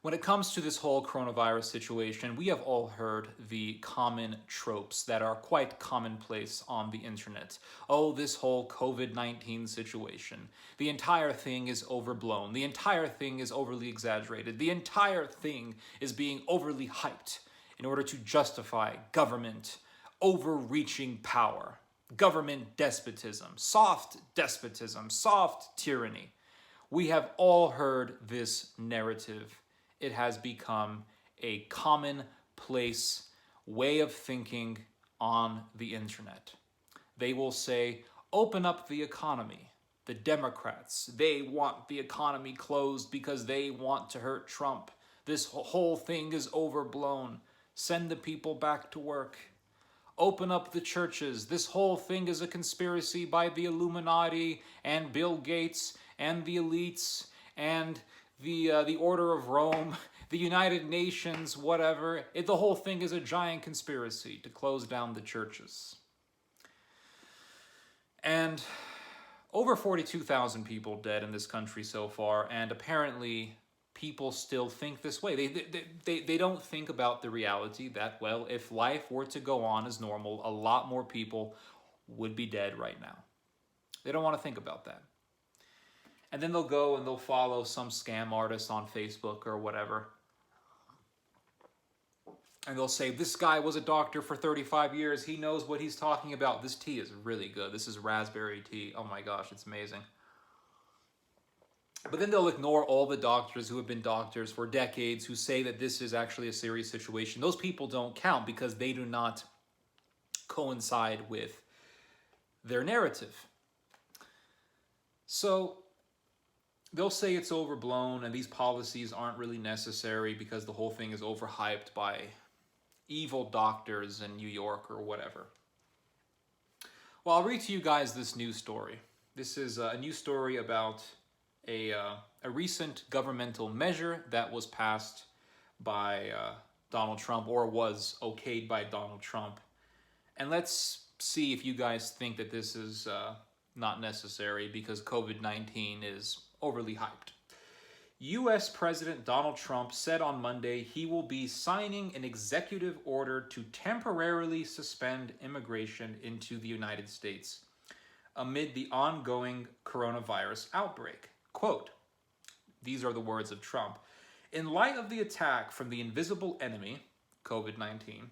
When it comes to this whole coronavirus situation, we have all heard the common tropes that are quite commonplace on the internet. Oh, this whole COVID-19 situation. The entire thing is overblown. The entire thing is overly exaggerated. The entire thing is being overly hyped in order to justify government overreaching power, government despotism, soft tyranny. We have all heard this narrative. It has become a commonplace way of thinking on the internet. They will say, open up the economy. The Democrats, they want the economy closed because they want to hurt Trump. This whole thing is overblown. Send the people back to work. Open up the churches. This whole thing is a conspiracy by the Illuminati and Bill Gates and the elites and the Order of Rome, the United Nations, whatever. The whole thing is a giant conspiracy to close down the churches. And over 42,000 people dead in this country so far, and apparently people still think this way. They don't think about the reality that, well, if life were to go on as normal, a lot more people would be dead right now. They don't want to think about that. And then they'll go and they'll follow some scam artist on Facebook or whatever. And they'll say, this guy was a doctor for 35 years. He knows what he's talking about. This tea is really good. This is raspberry tea. Oh my gosh, it's amazing. But then they'll ignore all the doctors who have been doctors for decades who say that this is actually a serious situation. Those people don't count because they do not coincide with their narrative. So they'll say it's overblown and these policies aren't really necessary because the whole thing is overhyped by evil doctors in New York or whatever. Well, I'll read to you guys this news story. This is a news story about a recent governmental measure that was passed by Donald Trump, or was okayed by Donald Trump. And let's see if you guys think that this is not necessary because COVID-19 is overly hyped. U.S. President Donald Trump said on Monday he will be signing an executive order to temporarily suspend immigration into the United States amid the ongoing coronavirus outbreak. Quote, these are the words of Trump. In light of the attack from the invisible enemy, COVID-19,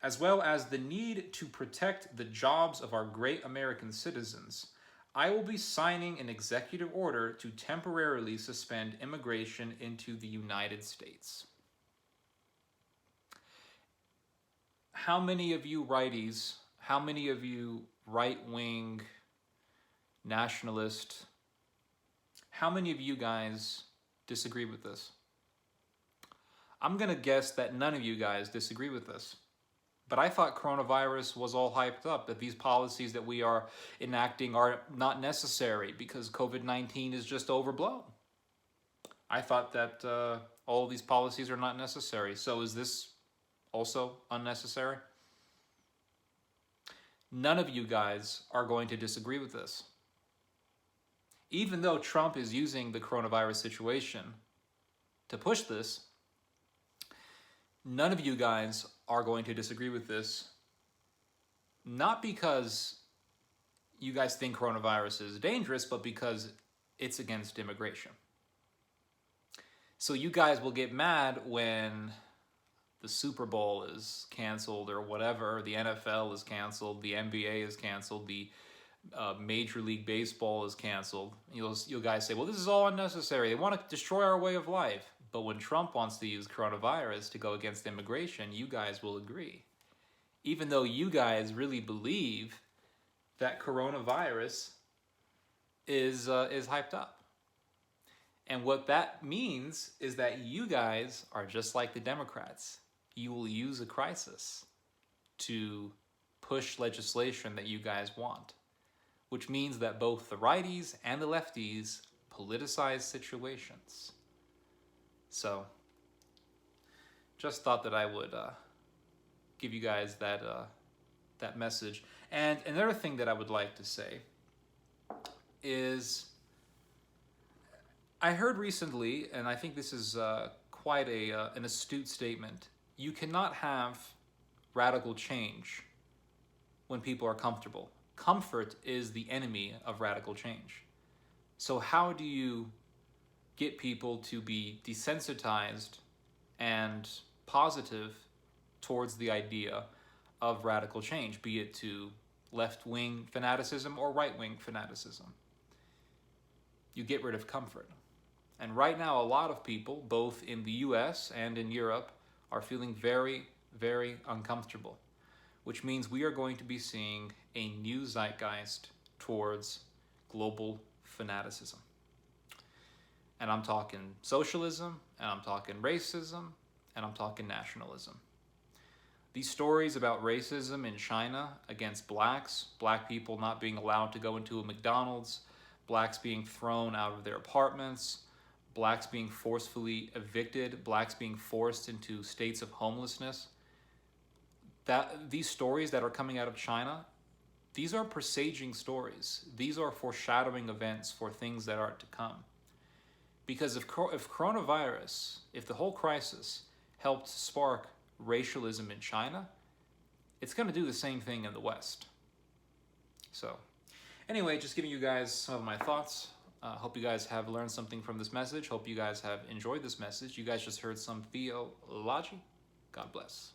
as well as the need to protect the jobs of our great American citizens, I will be signing an executive order to temporarily suspend immigration into the United States. How many of you righties, how many of you right-wing nationalist, how many of you guys disagree with this? I'm going to guess that none of you guys disagree with this. But I thought coronavirus was all hyped up, that these policies that we are enacting are not necessary because COVID-19 is just overblown. I thought that all of these policies are not necessary. So is this also unnecessary? None of you guys are going to disagree with this. Even though Trump is using the coronavirus situation to push this, none of you guys are going to disagree with this, not because you guys think coronavirus is dangerous, but because it's against immigration. So you guys will get mad when the Super Bowl is canceled or whatever, the NFL is canceled, the NBA is canceled, the Major League Baseball is canceled. You'll guys say, well, this is all unnecessary. They want to destroy our way of life. But when Trump wants to use coronavirus to go against immigration, you guys will agree. Even though you guys really believe that coronavirus is hyped up. And what that means is that you guys are just like the Democrats. You will use a crisis to push legislation that you guys want, which means that both the righties and the lefties politicize situations. So, just thought that I would give you guys that message. And another thing that I would like to say is, I heard recently, and I think this is quite an astute statement. You cannot have radical change when people are comfortable. Comfort is the enemy of radical change. So how do you get people to be desensitized and positive towards the idea of radical change, be it to left-wing fanaticism or right-wing fanaticism? You get rid of comfort. And right now, a lot of people, both in the US and in Europe, are feeling very, very uncomfortable, which means we are going to be seeing a new zeitgeist towards global fanaticism. And I'm talking socialism, and I'm talking racism, and I'm talking nationalism. These stories about racism in China against blacks, black people not being allowed to go into a McDonald's, blacks being thrown out of their apartments, blacks being forcefully evicted, blacks being forced into states of homelessness. These stories that are coming out of China, these are presaging stories. These are foreshadowing events for things that are to come. Because if coronavirus, if the whole crisis helped spark racialism in China, it's going to do the same thing in the West. So, anyway, just giving you guys some of my thoughts. Hope you guys have learned something from this message. Hope you guys have enjoyed this message. You guys just heard some theology. God bless.